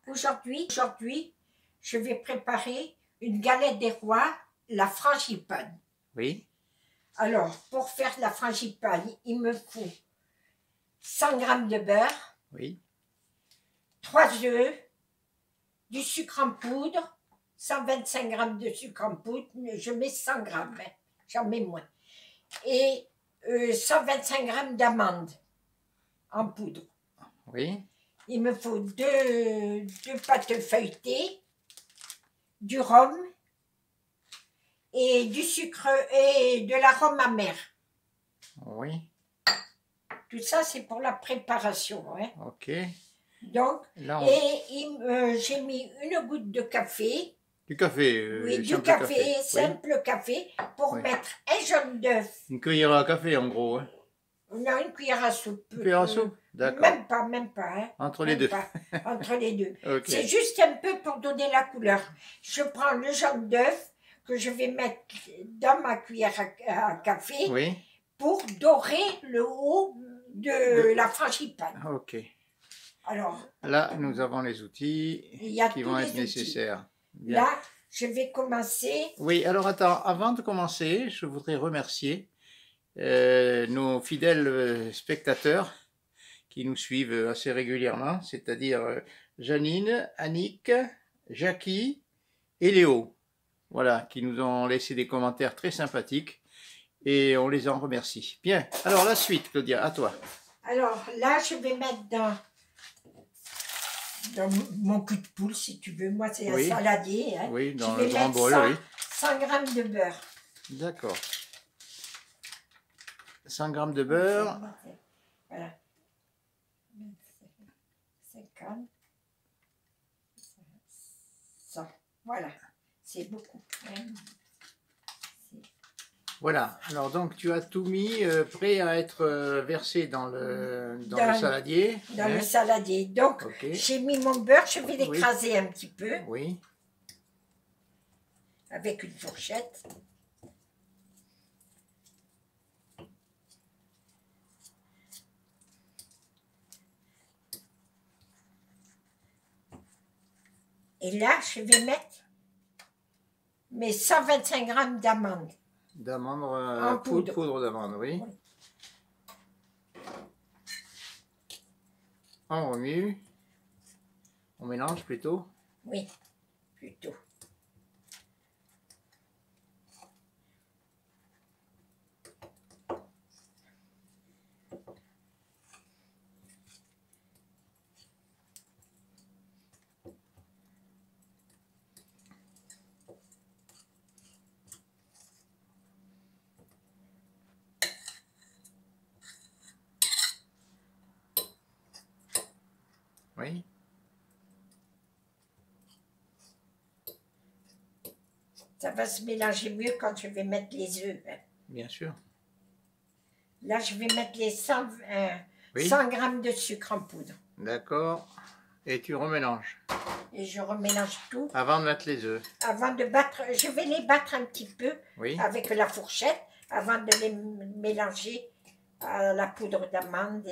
Aujourd'hui, je vais préparer une galette des rois, la frangipane. Oui. Alors, pour faire la frangipane, il me faut 100 g de beurre, Oui. 3 œufs, du sucre en poudre, 125 g de sucre en poudre, je mets 100 g, hein, j'en mets moins, et 125 g d'amandes en poudre. Oui. Il me faut deux pâtes feuilletées, du rhum et du sucre et de l'arôme amer. Oui. Tout ça, c'est pour la préparation. Hein. Ok. Donc, Là, j'ai mis une goutte de café. Du café. Oui, du simple café, Oui. simple café, pour Oui. mettre un jaune d'œuf. Une cuillère à café, en gros. Hein. Non, une cuillère à soupe. Une cuillère à soupe. D'accord. Même pas. Hein. Entre les deux. Entre les deux. Okay. C'est juste un peu pour donner la couleur. Je prends le jaune d'œuf que je vais mettre dans ma cuillère à café, Oui. pour dorer le haut de la frangipane. Ok. Alors, là, nous avons les outils qui vont être nécessaires. Bien. Là, je vais commencer. Oui, alors attends, avant de commencer, je voudrais remercier nos fidèles spectateurs qui nous suivent assez régulièrement, c'est-à-dire Janine, Annick, Jackie et Léo, voilà, qui nous ont laissé des commentaires très sympathiques et on les en remercie. Bien, alors la suite, Claudia, à toi. Alors là, je vais mettre dans mon cul de poule, si tu veux. Moi, c'est un saladier. Hein. Oui, dans je vais le grand mettre bol, 100, oui. 100 g de beurre. D'accord. 100 g de beurre. Voilà. 50. 100. Voilà. C'est beaucoup. Hein. Voilà, alors donc tu as tout mis prêt à être versé dans le saladier. Dans le saladier. Donc, j'ai mis mon beurre, je vais l'écraser un petit peu. Oui. Avec une fourchette. Et là, je vais mettre mes 125 g d'amandes. D'amandes en poudre. Poudre d'amande, oui. On remue. On mélange plutôt. Oui, plutôt. Oui. Ça va se mélanger mieux quand je vais mettre les œufs. Hein. Bien sûr. Là, je vais mettre les 100 g de sucre en poudre. D'accord. Et tu remélanges. Et je remélange tout. Avant de mettre les œufs. Avant de battre, je vais les battre un petit peu avec la fourchette avant de les mélanger à la poudre d'amande.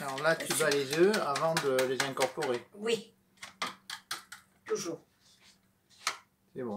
Alors là, tu bats les œufs avant de les incorporer. Oui. Toujours. C'est bon.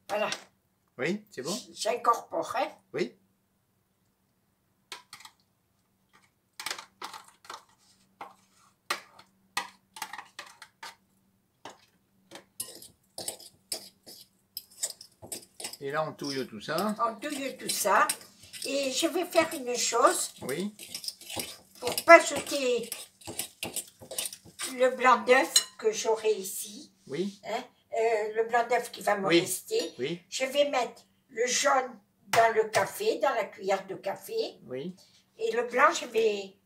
Voilà. Oui, c'est bon? J'incorpore, hein? Oui. Et là, on touille tout ça. On touille tout ça. Et je vais faire une chose. Oui. Pour ne pas jeter le blanc d'œuf que j'aurai ici. Oui. Hein, le blanc d'œuf qui va me rester. Oui. Je vais mettre le jaune dans le café, dans la cuillère de café. Oui. Et le blanc, je vais...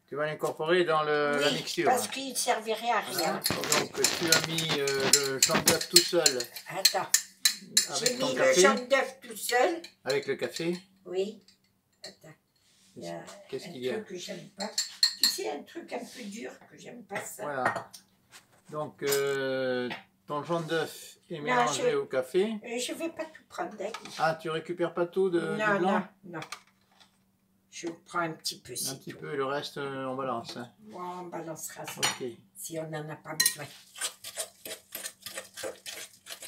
Tu vas l'incorporer dans la mixture. Parce qu'il ne servirait à rien. Donc, tu as mis le jaune d'œuf tout seul. Attends. J'ai mis café. Le jaune d'œuf tout seul. Avec le café. Oui. Attends. Qu'est-ce qu'il y a? Un truc que j'aime pas. Tu sais, un truc un peu dur, que j'aime pas ça. Voilà. Donc, ton jaune d'œuf est Non, mélangé au café. Je vais pas tout prendre, Dagui. Ah, tu récupères pas tout du Non, blanc? non. Je prends un petit peu, Un petit peu, et le reste, on balance. Hein. Bon, on balancera ça, Ok. si on n'en a pas besoin.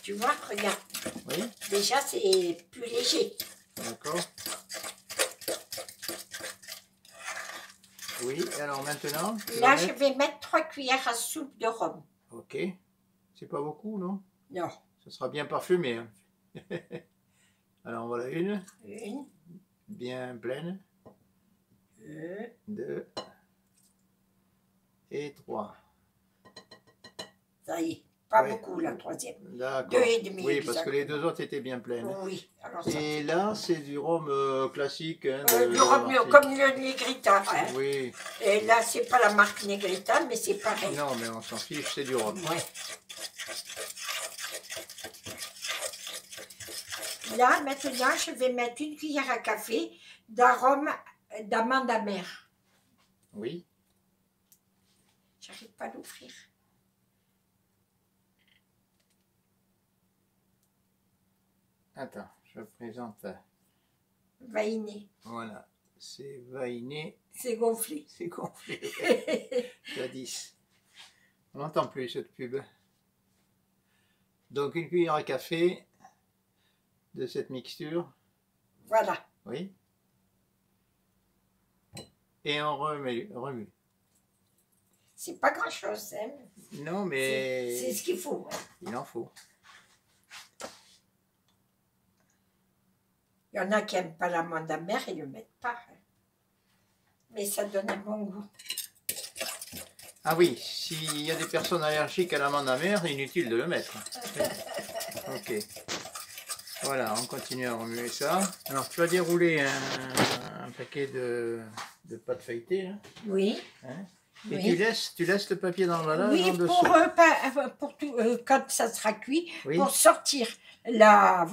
Tu vois, regarde. Oui, Déjà, c'est plus léger. d'accord. Oui, et alors maintenant tu Là, vas je mettre- vais mettre 3 cuillères à soupe de rhum. Ok. C'est pas beaucoup, non? Non, Ça sera bien parfumé. Hein. Alors voilà une, une, bien pleine, deux, 2 et 3. ça y est. Pas Ouais. beaucoup, la troisième. D'accord. 2,5. Oui, parce que les 2 autres étaient bien pleines. Oui, alors ça. Et là, c'est du rhum classique. Hein, Du rhum, Marseille. comme le Negrita. Hein. Oui. Et là, c'est pas la marque Negrita, mais c'est pareil. Non, mais on s'en fiche, c'est du rhum. Ouais. Là, maintenant, je vais mettre une cuillère à café d'arôme d'amande amère. Oui. J'arrive pas à l'ouvrir. Attends, je présente. Vainé. Voilà. C'est vainé. C'est gonflé. C'est gonflé. Jadis. On n'entend plus cette pub. Donc une cuillère à café de cette mixture. Voilà. Oui. Et on remue. C'est pas grand-chose, hein. Non, mais C'est ce qu'il faut. Hein. il en faut. Il y en a qui n'aiment pas l'amande amère et ne le mettent pas. Hein. Mais ça donne un bon goût. Ah oui, s'il y a des personnes allergiques à l'amande amère, inutile de le mettre. Ok. Voilà, on continue à remuer ça. Alors tu vas dérouler un paquet de pâte feuilletée. Hein, Oui. hein, et Oui. tu laisses le papier dans l'emballage Oui, en dessous. pour tout, quand ça sera cuit, Oui. pour sortir la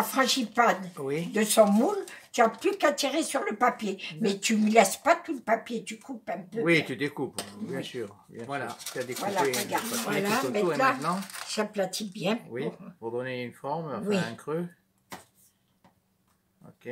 frangipane Oui. de son moule, tu n'as plus qu'à tirer sur le papier. Mais tu ne laisses pas tout le papier, tu coupes un peu. Oui, tu découpes, bien Oui. sûr. Voilà, tu as découpé Voilà, le regarde, papier voilà, tout autour et là, maintenant, j'aplatis bien. oui, pour donner une forme, enfin Oui. un creux. Ok.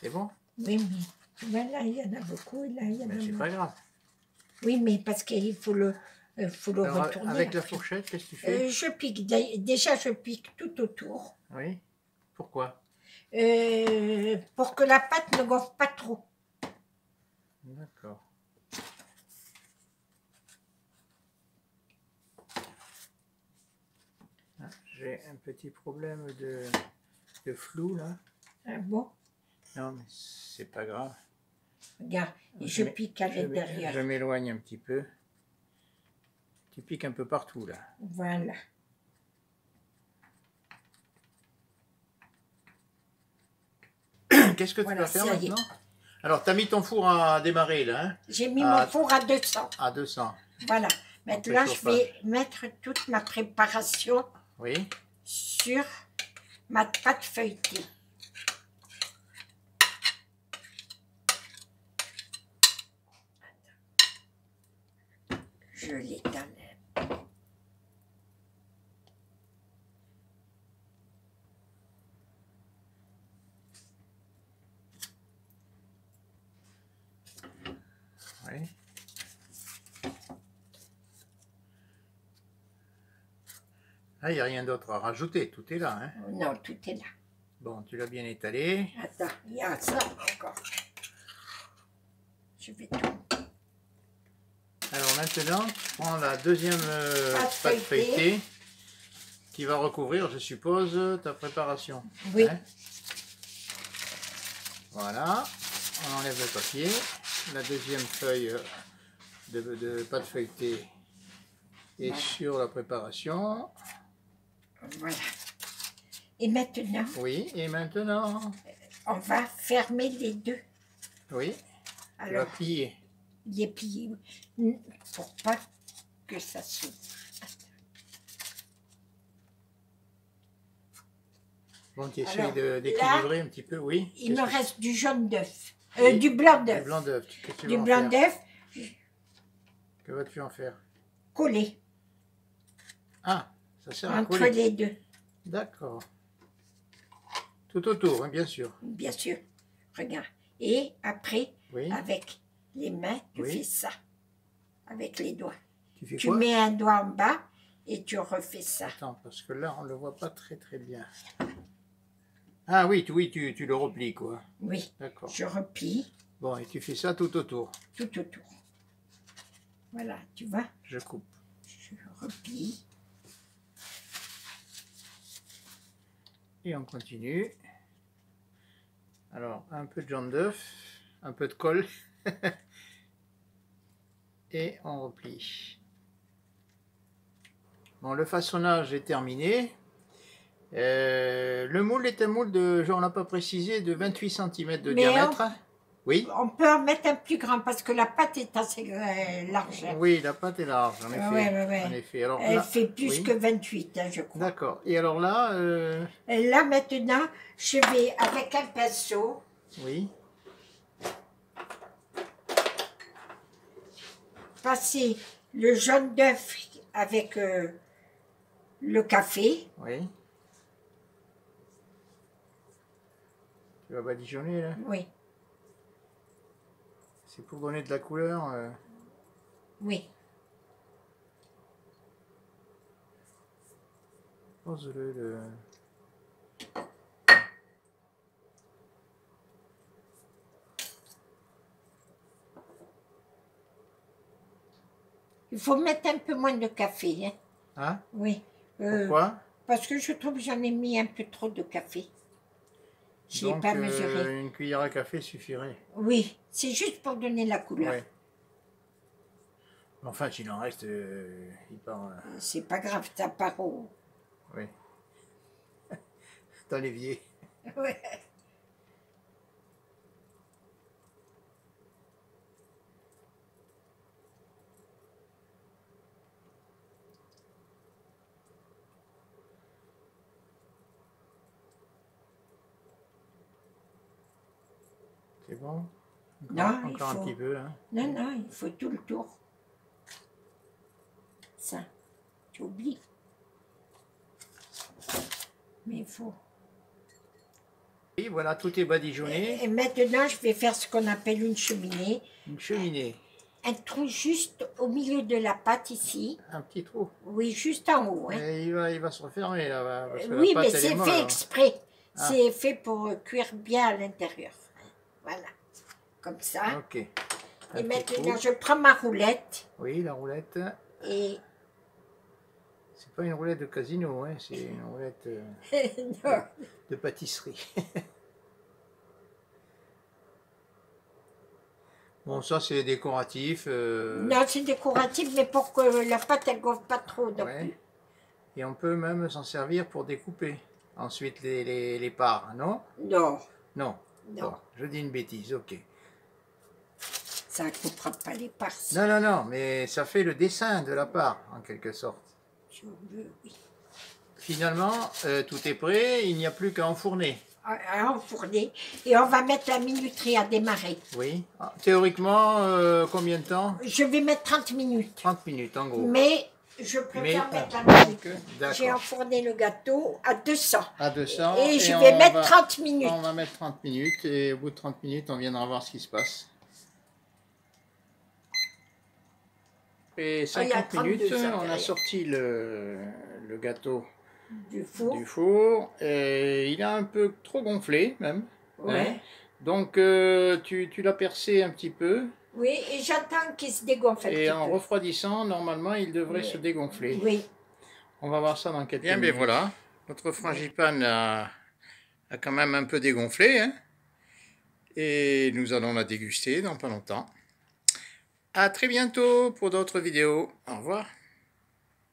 C'est bon? Oui, mais tu vois, là, il y en a beaucoup, et là, il y en a Mais c'est moins. pas grave. Oui, mais parce qu'il faut le Alors, retourner. avec la après. fourchette, qu'est-ce que tu fais? Je pique, déjà je pique tout autour, Oui. Pourquoi? pour que la pâte ne gonfle pas trop. D'accord. Ah, j'ai un petit problème de flou là. Ah bon? Non, mais c'est pas grave. Regarde, je pique à l'intérieur. Je m'éloigne un petit peu. Tu piques un peu partout là. Voilà. Qu'est-ce que tu Voilà, vas faire ça y est. maintenant? Alors, tu as mis ton four à démarrer là, hein? J'ai mis Ah, mon four à 200. À 200. Voilà. Maintenant, je préchauffage. vais mettre toute ma préparation Oui. sur ma pâte feuilletée. Je l'étale. Oui. Ah, il n'y a rien d'autre à rajouter, tout est là. Hein? Non, tout est là. Bon, tu l'as bien étalé. Attends, il y a ça encore. Je vais tout. Alors maintenant, tu prends la deuxième Pâte pâte feuilletée qui va recouvrir, je suppose, ta préparation. Oui. Hein? Voilà, on enlève le papier. La deuxième feuille de pâte feuilletée est Voilà. sur la préparation. Voilà. Et maintenant, Oui, et maintenant, on va fermer les deux. oui, tu vas Alors, plier. les plier pour pas que ça s'ouvre. Bon, tu Alors, essayes d'équilibrer un petit peu, oui. Il me reste du jaune d'œuf. Oui, du blanc du d'œuf. blanc d'œuf. Qu'est-ce que tu Du vas en blanc faire? d'œuf Que vas-tu en faire? collé Ah, ça sert à entre coller. les deux. D'accord. Tout autour, hein, bien sûr. Bien sûr. Regarde. Et après, Oui. avec les mains, tu Oui. fais ça. Avec les doigts. Tu fais Tu quoi? mets un doigt en bas et tu refais ça. Attends, parce que là, on ne le voit pas très très bien. Ah oui, tu le replies, quoi. Oui. D'accord. Je replie Bon, et tu fais ça tout autour. tout autour. Voilà, tu vois. Je coupe. Je replie. Et on continue. Alors, un peu de jaune d'œuf, un peu de colle. Et on replie. Bon, le façonnage est terminé. Le moule est un moule de, on n'a pas précisé, de 28 cm de diamètre. Oui. On peut en mettre un plus grand parce que la pâte est assez large. Oui, la pâte est large, en effet. Ouais. En effet. Alors, Elle là, fait plus oui. que 28, hein, je crois. D'accord. Et alors là, Et là, maintenant, je vais avec un pinceau oui. passer le jaune d'œuf avec le café. Oui. Tu vas badigeonner là. Oui, C'est pour donner de la couleur. oui. Pose-le. Il faut mettre un peu moins de café. Hein. Hein? Oui. Pourquoi? Parce que je trouve que j'en ai mis un peu trop de café. Je n'ai pas mesuré. Une cuillère à café suffirait. Oui, c'est juste pour donner la couleur. Ouais. Enfin, s'il en reste, il part. C'est pas grave, ça part au... Oui. Dans l'évier. Ouais. C'est bon? Non, encore un petit peu. Hein. Non, il faut tout le tour. Ça, tu oublies. Mais il faut... Et voilà, tout est badigeonné. Et maintenant, je vais faire ce qu'on appelle une cheminée. Une cheminée. Un trou juste au milieu de la pâte ici. Un petit trou. Oui, juste en haut. Hein. Et il va se refermer là. Parce que Oui, la mais pâte, elle est c'est molle, fait alors. exprès. Ah. C'est fait pour cuire bien à l'intérieur. Voilà. Comme ça. Ok. Et maintenant, je prends ma roulette. Oui, la roulette. Et... C'est pas une roulette de casino, hein, c'est une roulette non. de pâtisserie. Bon, ça c'est décoratif. Non, c'est décoratif, mais pour que la pâte elle gonfle pas trop. Donc. Ouais. Et on peut même s'en servir pour découper ensuite les parts, non? Non. Non. Non. Bon, je dis une bêtise, ok. Ça ne coupera pas les parts. Non, mais ça fait le dessin de la part, en quelque sorte. Je veux, oui. Finalement, tout est prêt, il n'y a plus qu'à enfourner. À enfourner. Et on va mettre la minuterie à démarrer. Oui. Ah, théoriquement, combien de temps? Je vais mettre 30 minutes. 30 minutes, en gros. Mais je préfère mettre la minute. J'ai enfourné le gâteau à 200. À 200. Et je vais mettre 30 minutes. On va mettre 30 minutes et au bout de 30 minutes, on viendra voir ce qui se passe. Et 50 minutes, on a sorti le gâteau du four. Et il a un peu trop gonflé même. Ouais. Hein. Donc tu l'as percé un petit peu. Oui, et j'attends qu'il se dégonfle un petit peu. Et en refroidissant, normalement, il devrait se dégonfler. Oui. On va voir ça dans quelques minutes. Bien, voilà. Notre frangipane a quand même un peu dégonflé. Hein. Et nous allons la déguster dans pas longtemps. À très bientôt pour d'autres vidéos. Au revoir.